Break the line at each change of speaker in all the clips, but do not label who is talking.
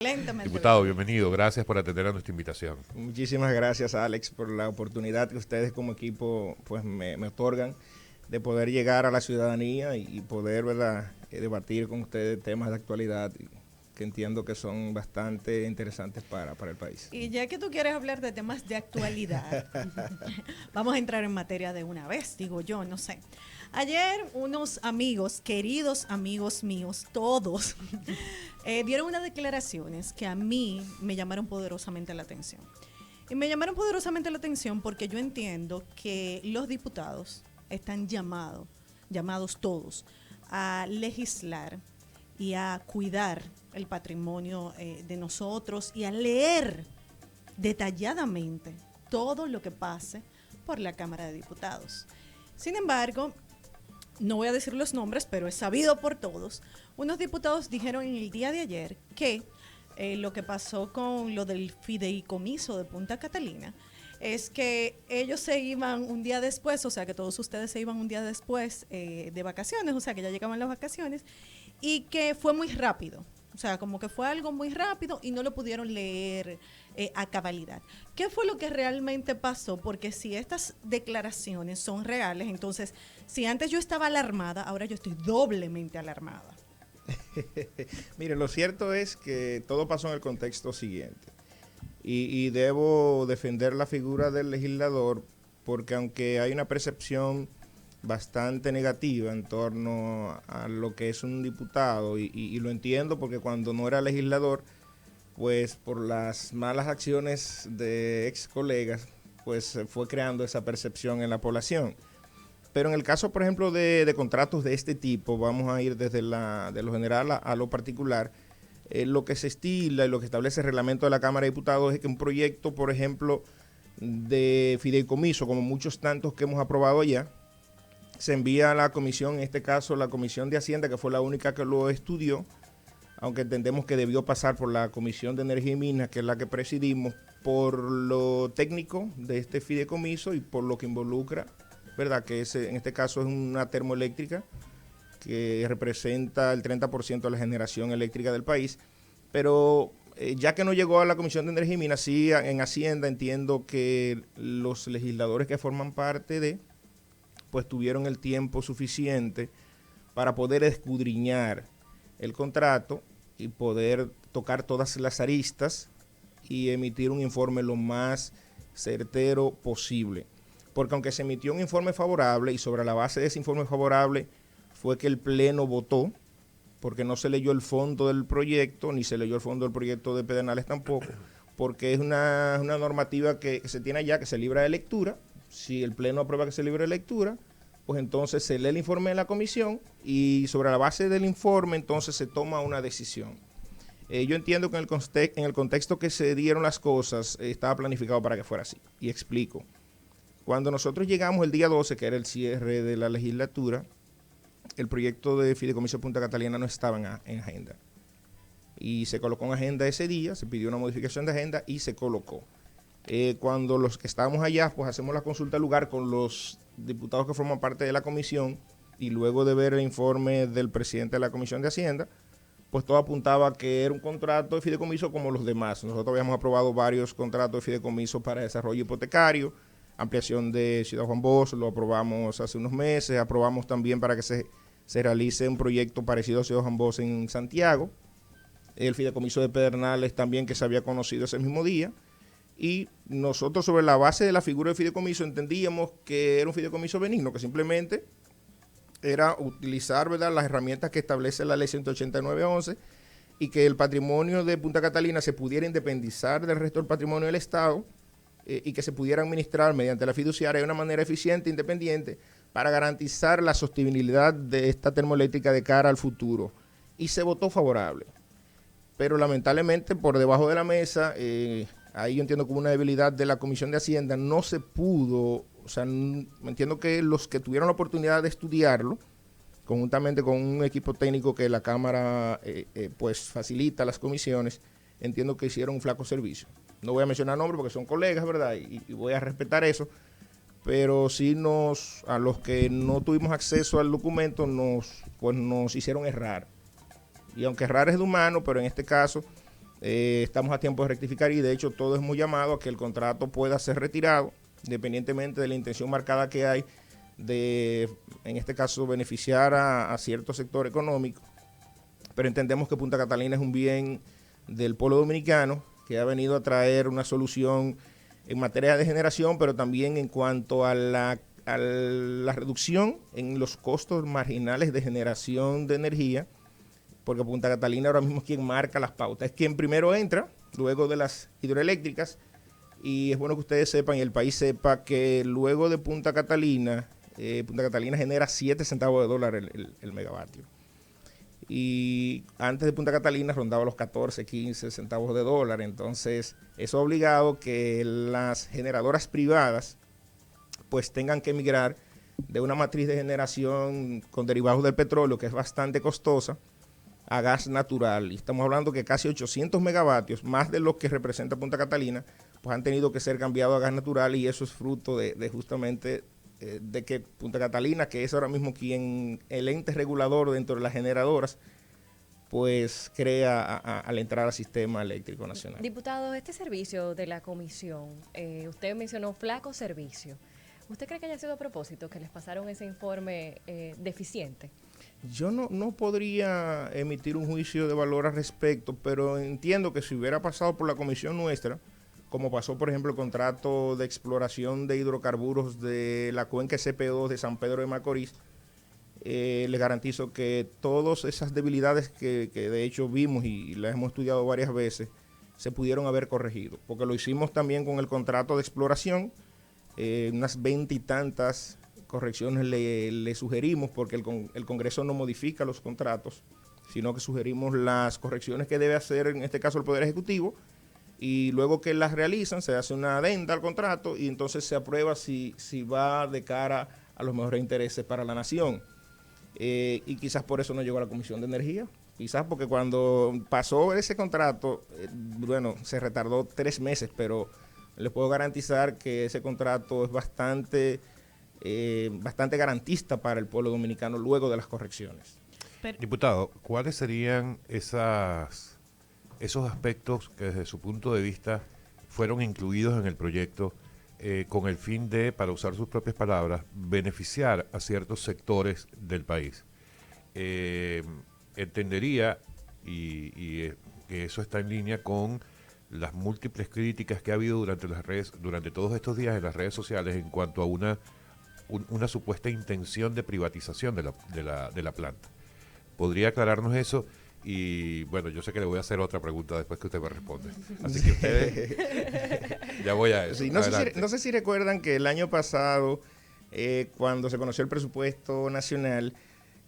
Excelentemente
Diputado,
bien.
bienvenido. Gracias por atender a nuestra invitación.
Muchísimas gracias, Alex, por la oportunidad que ustedes como equipo pues me otorgan de poder llegar a la ciudadanía y poder, ¿verdad?, debatir con ustedes temas de actualidad que entiendo que son bastante interesantes para el país.
Y ya que tú quieres hablar de temas de actualidad, vamos a entrar en materia de una vez, digo yo, no sé. Ayer unos amigos, queridos amigos míos, todos, dieron unas declaraciones que a mí me llamaron poderosamente la atención. Y me llamaron poderosamente la atención porque yo entiendo que los diputados están llamados todos, a legislar y a cuidar el patrimonio de nosotros y a leer detalladamente todo lo que pase por la Cámara de Diputados. Sin embargo, no voy a decir los nombres, pero es sabido por todos, unos diputados dijeron en el día de ayer que lo que pasó con lo del fideicomiso de Punta Catalina es que ellos se iban un día después, o sea que todos ustedes se iban un día después de vacaciones, o sea que ya llegaban las vacaciones, y que fue muy rápido. O sea, como que fue algo muy rápido y no lo pudieron leer a cabalidad. ¿Qué fue lo que realmente pasó? Porque si estas declaraciones son reales, entonces, si antes yo estaba alarmada, ahora yo estoy doblemente alarmada.
Mire, lo cierto es que todo pasó en el contexto siguiente. Y debo defender la figura del legislador porque aunque hay una percepción bastante negativa en torno a lo que es un diputado y lo entiendo porque cuando no era legislador, pues por las malas acciones de ex colegas, pues se fue creando esa percepción en la población. Pero en el caso, por ejemplo, de contratos de este tipo, vamos a ir desde de lo general a lo particular. Lo que se estila y lo que establece el reglamento de la Cámara de Diputados es que un proyecto, por ejemplo, de fideicomiso, como muchos tantos que hemos aprobado ya, se envía a la comisión, en este caso la Comisión de Hacienda, que fue la única que lo estudió, aunque entendemos que debió pasar por la Comisión de Energía y Minas, que es la que presidimos, por lo técnico de este fideicomiso y por lo que involucra, ¿verdad?, que en este caso es una termoeléctrica que representa el 30% de la generación eléctrica del país, pero ya que no llegó a la Comisión de Energía y Minas, sí en Hacienda entiendo que los legisladores que forman parte pues tuvieron el tiempo suficiente para poder escudriñar el contrato y poder tocar todas las aristas y emitir un informe lo más certero posible. Porque aunque se emitió un informe favorable y sobre la base de ese informe favorable fue que el Pleno votó, porque no se leyó el fondo del proyecto, ni se leyó el fondo del proyecto de Pedernales tampoco, porque es una normativa que se tiene allá, que se libra de lectura. Si el Pleno aprueba que se libre de lectura, pues entonces se lee el informe de la comisión y sobre la base del informe entonces se toma una decisión. Yo entiendo que en el contexto que se dieron las cosas estaba planificado para que fuera así, y explico. Cuando nosotros llegamos el día 12, que era el cierre de la legislatura, el proyecto de fideicomiso de Punta Catalina no estaba en agenda. Y se colocó en agenda ese día, se pidió una modificación de agenda y se colocó. Cuando los que estábamos allá, pues hacemos la consulta al lugar con los diputados que forman parte de la comisión y luego de ver el informe del presidente de la Comisión de Hacienda, pues todo apuntaba a que era un contrato de fideicomiso como los demás. Nosotros habíamos aprobado varios contratos de fideicomiso para desarrollo hipotecario, ampliación de Ciudad Juan Bosch, lo aprobamos hace unos meses, aprobamos también para que se realice un proyecto parecido a Ciudad Juan Bosch en Santiago, el fideicomiso de Pedernales también que se había conocido ese mismo día, y nosotros sobre la base de la figura del fideicomiso entendíamos que era un fideicomiso benigno, que simplemente era utilizar, ¿verdad?, las herramientas que establece la ley 189-11 y que el patrimonio de Punta Catalina se pudiera independizar del resto del patrimonio del Estado y que se pudiera administrar mediante la fiduciaria de una manera eficiente e independiente para garantizar la sostenibilidad de esta termoeléctrica de cara al futuro. Y se votó favorable. Pero lamentablemente por debajo de la mesa, ahí yo entiendo que hubo una debilidad de la Comisión de Hacienda, no se pudo, o sea, entiendo que los que tuvieron la oportunidad de estudiarlo, conjuntamente con un equipo técnico que la Cámara pues facilita a las comisiones, entiendo que hicieron un flaco servicio. No voy a mencionar nombres porque son colegas, ¿verdad? Y voy a respetar eso, pero sí a los que no tuvimos acceso al documento nos hicieron errar. Y aunque errar es de humano, pero en este caso Estamos a tiempo de rectificar y de hecho todo es muy llamado a que el contrato pueda ser retirado, independientemente de la intención marcada que hay de, en este caso, beneficiar a cierto sector económico. Pero entendemos que Punta Catalina es un bien del pueblo dominicano que ha venido a traer una solución en materia de generación, pero también en cuanto a la reducción en los costos marginales de generación de energía, porque Punta Catalina ahora mismo es quien marca las pautas, es quien primero entra, luego de las hidroeléctricas, y es bueno que ustedes sepan y el país sepa que luego de Punta Catalina genera 7 centavos de dólar el megavatio. Y antes de Punta Catalina rondaba los 14, 15 centavos de dólar. Entonces, eso ha obligado que las generadoras privadas pues tengan que migrar de una matriz de generación con derivados del petróleo, que es bastante costosa, a gas natural. Y estamos hablando que casi 800 megavatios, más de lo que representa Punta Catalina, pues han tenido que ser cambiados a gas natural, y eso es fruto de justamente de que Punta Catalina, que es ahora mismo el ente regulador dentro de las generadoras, pues crea al entrar al sistema eléctrico nacional.
Diputado, este servicio de la comisión, usted mencionó flaco servicio. ¿Usted cree que haya sido a propósito que les pasaron ese informe deficiente?
Yo no podría emitir un juicio de valor al respecto, pero entiendo que si hubiera pasado por la comisión nuestra, como pasó, por ejemplo, el contrato de exploración de hidrocarburos de la cuenca CP2 de San Pedro de Macorís, les garantizo que todas esas debilidades que de hecho vimos y las hemos estudiado varias veces, se pudieron haber corregido, porque lo hicimos también con el contrato de exploración, unas 20 y tantas correcciones le sugerimos, porque el Congreso no modifica los contratos, sino que sugerimos las correcciones que debe hacer, en este caso, el Poder Ejecutivo, y luego que las realizan se hace una adenda al contrato y entonces se aprueba si va de cara a los mejores intereses para la nación. Y quizás por eso no llegó a la Comisión de Energía, quizás porque cuando pasó ese contrato, se retardó 3 meses, pero les puedo garantizar que ese contrato es bastante garantista para el pueblo dominicano luego de las correcciones.
Diputado, ¿cuáles serían esos aspectos que desde su punto de vista fueron incluidos en el proyecto con el fin de, para usar sus propias palabras, beneficiar a ciertos sectores del país? Entendería, y que eso está en línea con las múltiples críticas que ha habido durante todos estos días en las redes sociales en cuanto a una supuesta intención de privatización de la planta. ¿Podría aclararnos eso? Y bueno, yo sé que le voy a hacer otra pregunta después que usted me responde. Así que ustedes, ya voy a eso.
Sí, no sé si recuerdan que el año pasado, cuando se conoció el presupuesto nacional,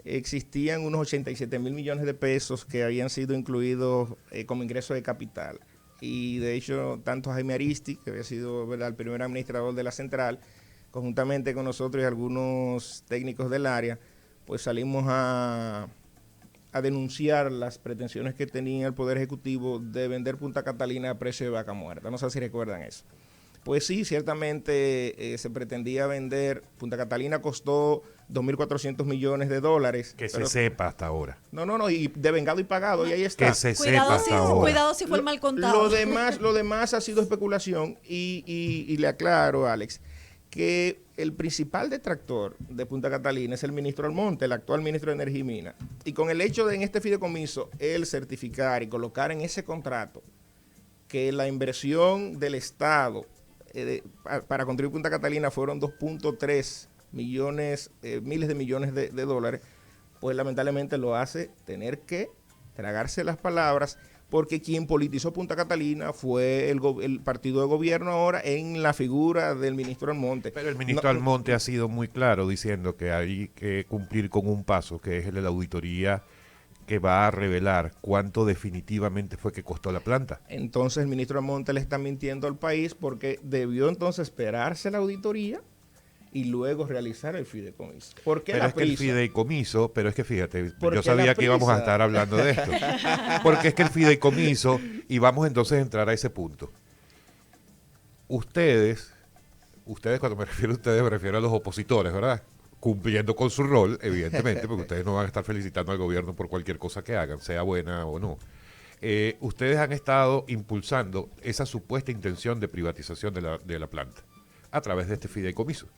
existían unos 87 mil millones de pesos que habían sido incluidos como ingreso de capital. Y de hecho, tanto Jaime Aristi, que había sido, ¿verdad?, el primer administrador de la central, conjuntamente con nosotros y algunos técnicos del área, pues salimos a denunciar las pretensiones que tenía el Poder Ejecutivo de vender Punta Catalina a precio de vaca muerta. No sé si recuerdan eso. Pues sí, ciertamente se pretendía vender. Punta Catalina costó 2.400 millones de dólares.
Que se sepa hasta ahora.
No, y devengado y pagado, y ahí está.
Que se sepa hasta ahora.
Cuidado si fue mal contado.
Lo demás ha sido especulación, y le aclaro, Alex, que el principal detractor de Punta Catalina es el ministro Almonte, el actual ministro de Energía y Minas. Y con el hecho de en este fideicomiso él certificar y colocar en ese contrato que la inversión del Estado para construir Punta Catalina fueron 2.3 millones, miles de millones de dólares, pues lamentablemente lo hace tener que tragarse las palabras, porque quien politizó Punta Catalina fue el partido de gobierno ahora en la figura del ministro Almonte.
Pero el ministro Almonte ha sido muy claro diciendo que hay que cumplir con un paso, que es el de la auditoría, que va a revelar cuánto definitivamente fue que costó la planta.
Entonces el ministro Almonte le está mintiendo al país, porque debió entonces esperarse la auditoría y luego realizar el fideicomiso. ¿Por qué
pero
la
es
prisa?
Que el fideicomiso, pero es que fíjate,
¿Por
yo
qué la
sabía que íbamos a
prisa?
estar hablando de esto. Porque es que el fideicomiso, y vamos entonces a entrar a ese punto. Ustedes, cuando me refiero a ustedes, me refiero a los opositores, ¿verdad? Cumpliendo con su rol, evidentemente, porque ustedes no van a estar felicitando al gobierno por cualquier cosa que hagan, sea buena o no. ustedes han estado impulsando esa supuesta intención de privatización de la planta a través de este fideicomiso.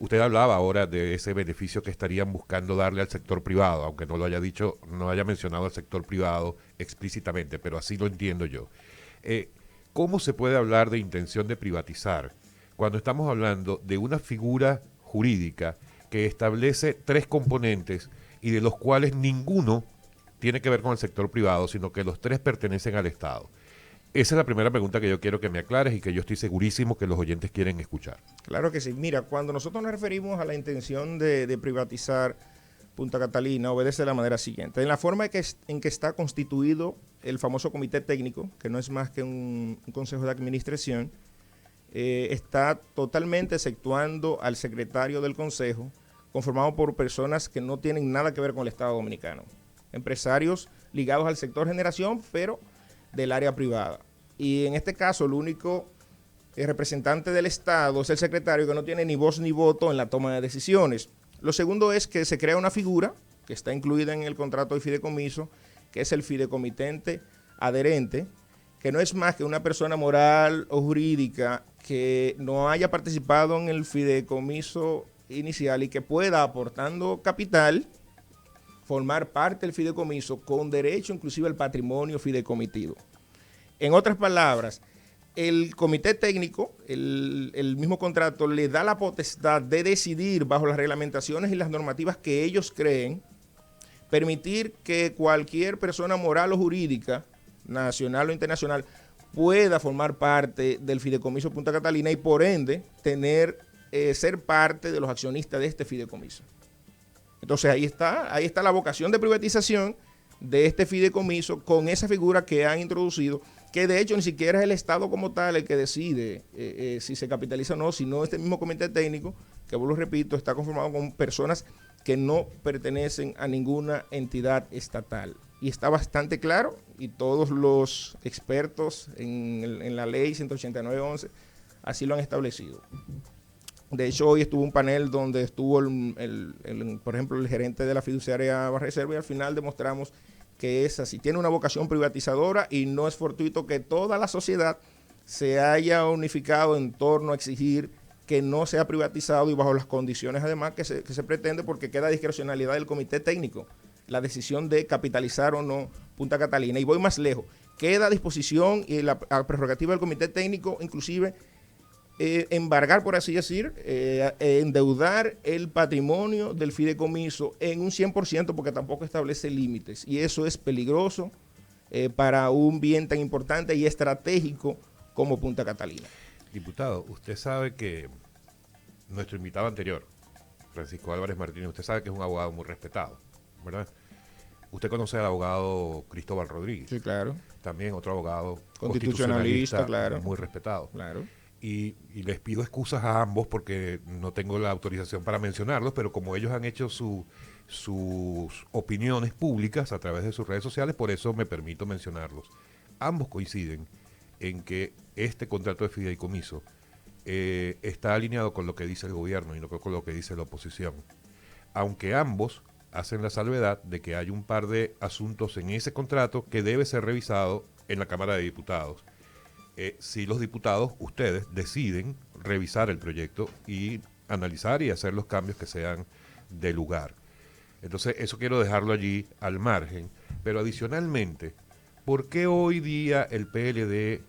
Usted hablaba ahora de ese beneficio que estarían buscando darle al sector privado, aunque no lo haya dicho, no haya mencionado al sector privado explícitamente, pero así lo entiendo yo. ¿Cómo se puede hablar de intención de privatizar cuando estamos hablando de una figura jurídica que establece 3 componentes y de los cuales ninguno tiene que ver con el sector privado, sino que los 3 pertenecen al Estado? Esa es la primera pregunta que yo quiero que me aclares y que yo estoy segurísimo que los oyentes quieren escuchar.
Claro que sí. Mira, cuando nosotros nos referimos a la intención de privatizar Punta Catalina, obedece de la manera siguiente. En la forma en que está constituido el famoso comité técnico, que no es más que un consejo de administración, está totalmente exceptuando al secretario del consejo, conformado por personas que no tienen nada que ver con el Estado Dominicano. Empresarios ligados al sector generación, pero del área privada. Y en este caso, el único representante del Estado es el secretario, que no tiene ni voz ni voto en la toma de decisiones. Lo segundo es que se crea una figura que está incluida en el contrato de fideicomiso, que es el fideicomitente adherente, que no es más que una persona moral o jurídica que no haya participado en el fideicomiso inicial y que pueda, aportando capital, formar parte del fideicomiso con derecho inclusive al patrimonio fideicomitido. En otras palabras, el comité técnico, el mismo contrato, le da la potestad de decidir bajo las reglamentaciones y las normativas que ellos creen, permitir que cualquier persona moral o jurídica, nacional o internacional, pueda formar parte del fideicomiso Punta Catalina y por ende ser parte de los accionistas de este fideicomiso. Entonces ahí está la vocación de privatización de este fideicomiso con esa figura que han introducido, que de hecho ni siquiera es el Estado como tal el que decide si se capitaliza o no, sino este mismo comité técnico, que vuelvo repito, está conformado con personas que no pertenecen a ninguna entidad estatal. Y está bastante claro, y todos los expertos en la ley 189-11 así lo han establecido. De hecho, hoy estuvo un panel donde estuvo, por ejemplo, el gerente de la fiduciaria Banreserva, y al final demostramos que es así. Tiene una vocación privatizadora y no es fortuito que toda la sociedad se haya unificado en torno a exigir que no sea privatizado y bajo las condiciones además que se pretende, porque queda discrecionalidad del comité técnico la decisión de capitalizar o no Punta Catalina. Y voy más lejos, queda a disposición y la prerrogativa del comité técnico inclusive embargar, por así decir, endeudar el patrimonio del fideicomiso en un 100%, porque tampoco establece límites. Y eso es peligroso para un bien tan importante y estratégico como Punta Catalina.
Diputado, usted sabe que nuestro invitado anterior, Francisco Álvarez Martínez, usted sabe que es un abogado muy respetado, ¿verdad? Usted conoce al abogado Cristóbal Rodríguez.
Sí, claro.
También otro abogado
constitucionalista, claro.
Muy respetado.
Claro.
Y les pido excusas a ambos porque no tengo la autorización para mencionarlos, pero como ellos han hecho sus opiniones públicas a través de sus redes sociales, por eso me permito mencionarlos. Ambos coinciden en que este contrato de fideicomiso está alineado con lo que dice el gobierno y no con lo que dice la oposición. Aunque ambos hacen la salvedad de que hay un par de asuntos en ese contrato que debe ser revisado en la Cámara de Diputados. Si los diputados, ustedes, deciden revisar el proyecto y analizar y hacer los cambios que sean de lugar. Entonces, eso quiero dejarlo allí al margen. Pero adicionalmente, ¿por qué hoy día el PLD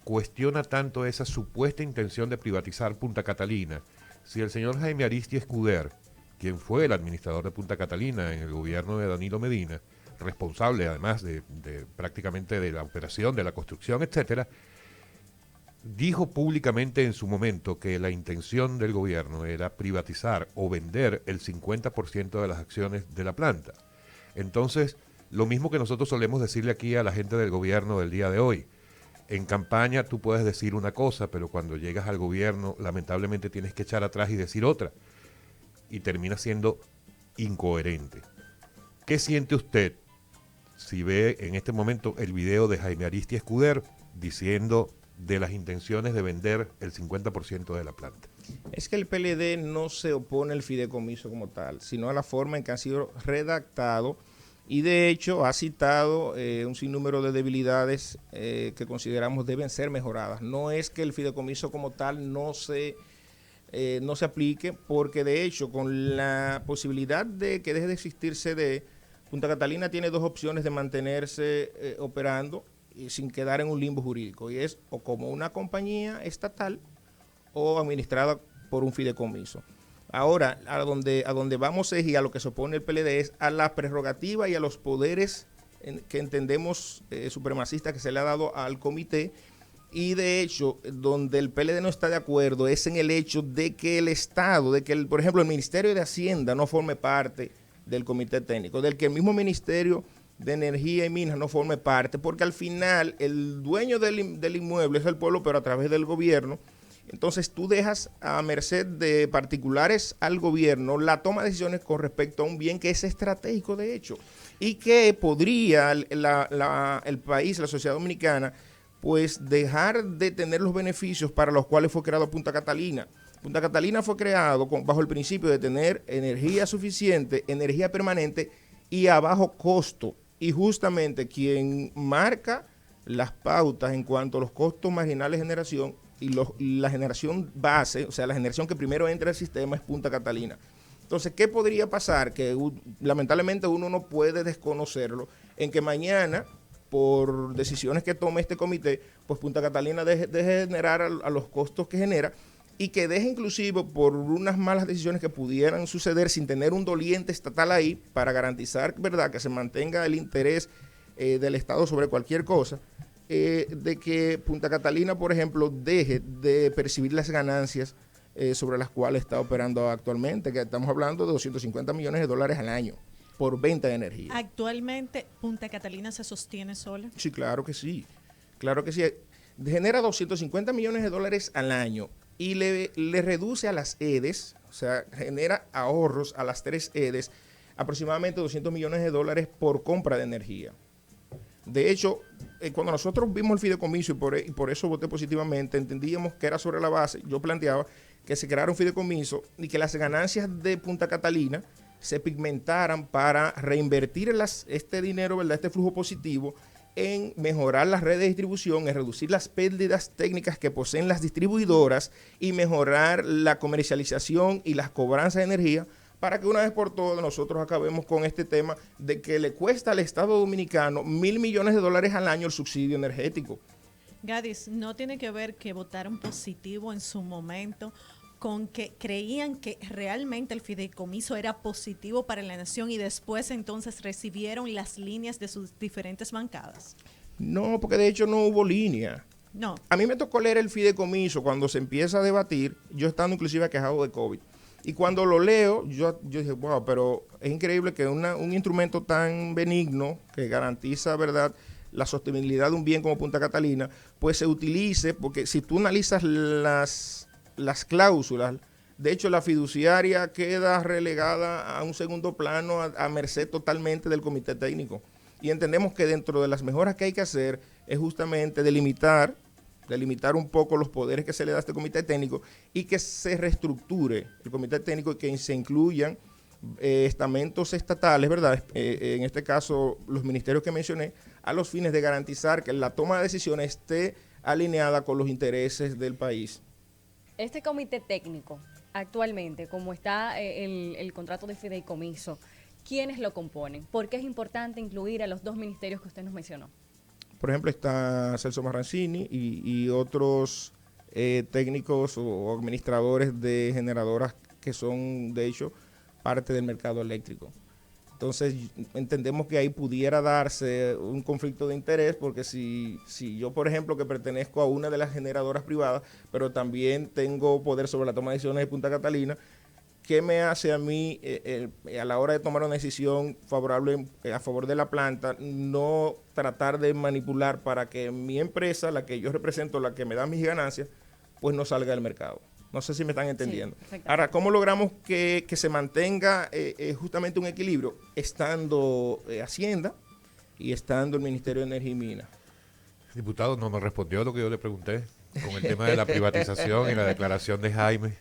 cuestiona tanto esa supuesta intención de privatizar Punta Catalina si el señor Jaime Ariztía Escuder, quien fue el administrador de Punta Catalina en el gobierno de Danilo Medina, responsable además de prácticamente de la operación, de la construcción, etcétera, dijo públicamente en su momento que la intención del gobierno era privatizar o vender el 50% de las acciones de la planta? Entonces, lo mismo que nosotros solemos decirle aquí a la gente del gobierno del día de hoy. En campaña tú puedes decir una cosa, pero cuando llegas al gobierno, lamentablemente tienes que echar atrás y decir otra. Y termina siendo incoherente. ¿Qué siente usted si ve en este momento el video de Jaime Ariztía Escuder diciendo de las intenciones de vender el 50% de la planta?
Es que el PLD no se opone al fideicomiso como tal, sino a la forma en que han sido redactados y de hecho ha citado un sinnúmero de debilidades que consideramos deben ser mejoradas. No es que el fideicomiso como tal no se aplique, porque de hecho con la posibilidad de que deje de existir CDE, Punta Catalina tiene dos opciones de mantenerse operando y sin quedar en un limbo jurídico, y es o como una compañía estatal o administrada por un fideicomiso. Ahora, a donde vamos es, y a lo que se opone el PLD, es a la prerrogativa y a los poderes que entendemos supremacistas que se le ha dado al comité, y de hecho, donde el PLD no está de acuerdo es en el hecho de que el Estado, por ejemplo, el Ministerio de Hacienda no forme parte del comité técnico, del que el mismo Ministerio de Energía y Minas no forme parte, porque al final el dueño del inmueble es el pueblo, pero a través del gobierno. Entonces tú dejas a merced de particulares al gobierno la toma de decisiones con respecto a un bien que es estratégico de hecho, y que podría el país, la sociedad dominicana, pues dejar de tener los beneficios para los cuales fue creado Punta Catalina. Punta Catalina fue creado bajo el principio de tener energía suficiente, energía permanente y a bajo costo, y justamente quien marca las pautas en cuanto a los costos marginales de generación y la generación base, o sea, la generación que primero entra al sistema, es Punta Catalina. Entonces, ¿qué podría pasar? Que lamentablemente uno no puede desconocerlo, en que mañana, por decisiones que tome este comité, pues Punta Catalina deje de generar a los costos que genera, y que deje inclusive por unas malas decisiones que pudieran suceder sin tener un doliente estatal ahí para garantizar, ¿verdad?, que se mantenga el interés del Estado sobre cualquier cosa, de que Punta Catalina, por ejemplo, deje de percibir las ganancias sobre las cuales está operando actualmente, que estamos hablando de $250 millones al año por venta de energía.
¿Actualmente Punta Catalina se sostiene sola?
Sí, claro que sí. Claro que sí. Genera $250 millones al año y le reduce a las EDES, o sea, genera ahorros a las 3 EDES, aproximadamente $200 millones por compra de energía. De hecho, cuando nosotros vimos el fideicomiso, y por eso voté positivamente, entendíamos que era sobre la base, yo planteaba que se creara un fideicomiso y que las ganancias de Punta Catalina se pigmentaran para reinvertir este dinero, ¿verdad?, este flujo positivo, en mejorar las redes de distribución, en reducir las pérdidas técnicas que poseen las distribuidoras y mejorar la comercialización y las cobranzas de energía, para que una vez por todas nosotros acabemos con este tema de que le cuesta al Estado Dominicano $1.000 millones al año el subsidio energético.
Gadis, ¿no tiene que ver que votaron positivo en su momento con que creían que realmente el fideicomiso era positivo para la nación y después entonces recibieron las líneas de sus diferentes bancadas?
No, porque de hecho no hubo línea.
No.
A mí me tocó leer el fideicomiso cuando se empieza a debatir, yo estando inclusive aquejado de COVID. Y cuando lo leo, yo dije, wow, pero es increíble que un instrumento tan benigno que garantiza, ¿verdad?, la sostenibilidad de un bien como Punta Catalina, pues se utilice, porque si tú analizas las cláusulas, de hecho la fiduciaria queda relegada a un segundo plano a merced totalmente del comité técnico. Y entendemos que dentro de las mejoras que hay que hacer es justamente delimitar un poco los poderes que se le da a este comité técnico y que se reestructure el comité técnico y que se incluyan estamentos estatales, ¿verdad? En este caso, los ministerios que mencioné, a los fines de garantizar que la toma de decisiones esté alineada con los intereses del país.
Este comité técnico, actualmente, como está el contrato de fideicomiso, ¿quiénes lo componen? ¿Por qué es importante incluir a los dos ministerios que usted nos mencionó?
Por ejemplo, está Celso Marrancini y otros técnicos o administradores de generadoras que son, de hecho, parte del mercado eléctrico. Entonces, entendemos que ahí pudiera darse un conflicto de interés, porque si yo, por ejemplo, que pertenezco a una de las generadoras privadas, pero también tengo poder sobre la toma de decisiones de Punta Catalina, ¿qué me hace a mí a la hora de tomar una decisión favorable a favor de la planta, no tratar de manipular para que mi empresa, la que yo represento, la que me da mis ganancias, pues no salga del mercado? No sé si me están entendiendo. Sí, ahora, ¿cómo logramos que se mantenga justamente un equilibrio? Estando Hacienda y estando el Ministerio de Energía y Minas.
Diputado, no me respondió a lo que yo le pregunté con el tema de la privatización y la declaración de Jaime.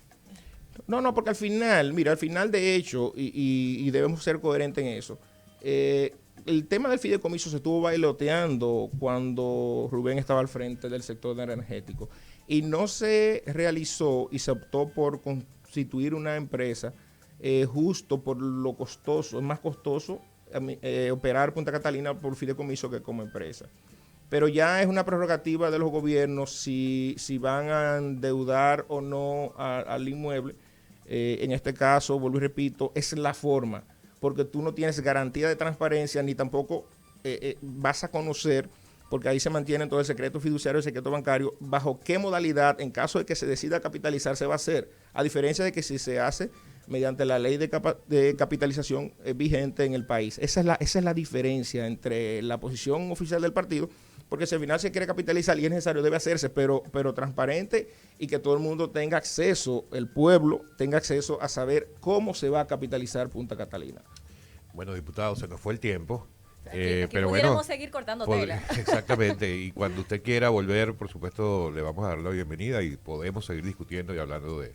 No, porque al final de hecho, y debemos ser coherentes en eso, el tema del fideicomiso se estuvo bailoteando cuando Rubén estaba al frente del sector energético y no se realizó y se optó por constituir una empresa justo por lo costoso, es más costoso operar Punta Catalina por fideicomiso que como empresa. Pero ya es una prerrogativa de los gobiernos si van a endeudar o no al inmueble. En este caso, vuelvo y repito, es la forma, porque tú no tienes garantía de transparencia ni tampoco vas a conocer, porque ahí se mantiene todo el secreto fiduciario, el secreto bancario, bajo qué modalidad, en caso de que se decida capitalizar, se va a hacer, a diferencia de que si se hace mediante la ley de capitalización vigente en el país. Esa es la diferencia entre la posición oficial del partido, porque si al final se quiere capitalizar y es necesario, debe hacerse, pero transparente y que todo el mundo tenga acceso, el pueblo tenga acceso a saber cómo se va a capitalizar Punta Catalina.
Bueno, diputado, se nos fue el tiempo.
Aquí
Pero
pudiéramos
bueno,
seguir cortando tela.
exactamente, y cuando usted quiera volver, por supuesto, le vamos a dar la bienvenida y podemos seguir discutiendo y hablando de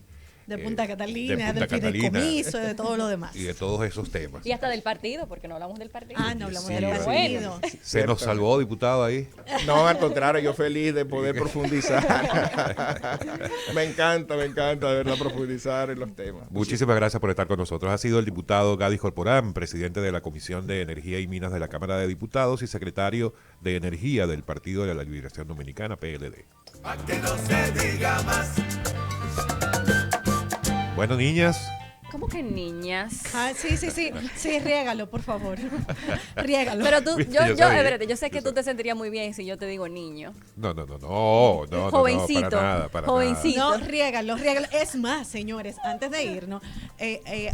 Punta Catalina,
de Punta
del fideicomiso, de todo lo demás.
y de todos esos temas.
Y hasta del partido, porque no hablamos del partido.
No hablamos
Sí,
del
bueno.
partido.
Se nos salvó, diputado, ahí.
No, al contrario, yo feliz de poder profundizar. me encanta de verdad profundizar en los temas.
Muchísimas gracias por estar con nosotros. Ha sido el diputado Gadis Corporán, presidente de la Comisión de Energía y Minas de la Cámara de Diputados y secretario de Energía del Partido de la Liberación Dominicana, PLD.
Pa' que no se diga más.
Bueno, niñas,
¿Cómo que niñas?
Sí, riégalo, por favor. Riégalo.
Pero tú,
Viste,
yo
sabía.
espérate, yo sé que
Yo
tú
sabía.
te sentirías muy bien si yo te digo niño.
no,
Jovencito,
para nada, para
jovencito.
nada.
No, riégalo. Es más, señores, antes de irnos,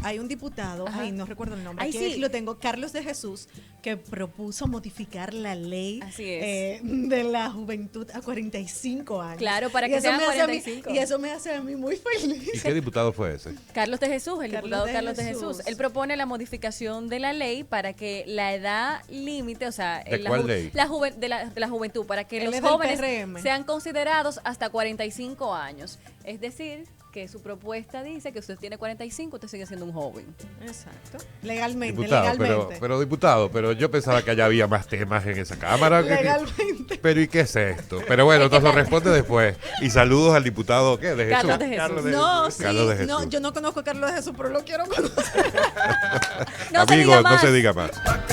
hay un diputado,
Ajá.
no recuerdo el nombre,
Ay,
aquí
sí.
lo tengo, Carlos de Jesús, que propuso modificar la ley
Así es.
de la juventud a 45 años.
Claro, para
Y
que
eso
sean
me hace a mí-
45.
Y eso me hace a mí muy feliz.
¿Y qué diputado fue ese?
Carlos de Jesús, el diputado Carlos de
Jesús.
Jesús. Él propone la modificación de la ley para que la edad límite, o sea,
¿De cuál ley?
de la juventud, para que
Él
los
es del
jóvenes
PRM.
sean considerados hasta 45 años. Es decir, que su propuesta dice que usted tiene 45, usted sigue siendo un joven.
Exacto. Legalmente,
Diputado,
legalmente.
pero yo pensaba que allá había más temas en esa cámara.
Legalmente.
Pero ¿y qué es esto? Pero bueno, nos lo responde después. Y saludos al diputado, ¿qué? De Jesús.
Carlos de Jesús.
Carlos de
No,
Jesús.
sí,
Carlos de
no,
Jesús.
yo no conozco a Carlos de Jesús, pero lo quiero conocer.
No se diga
Amigos, no
más.
se diga más.
Pa'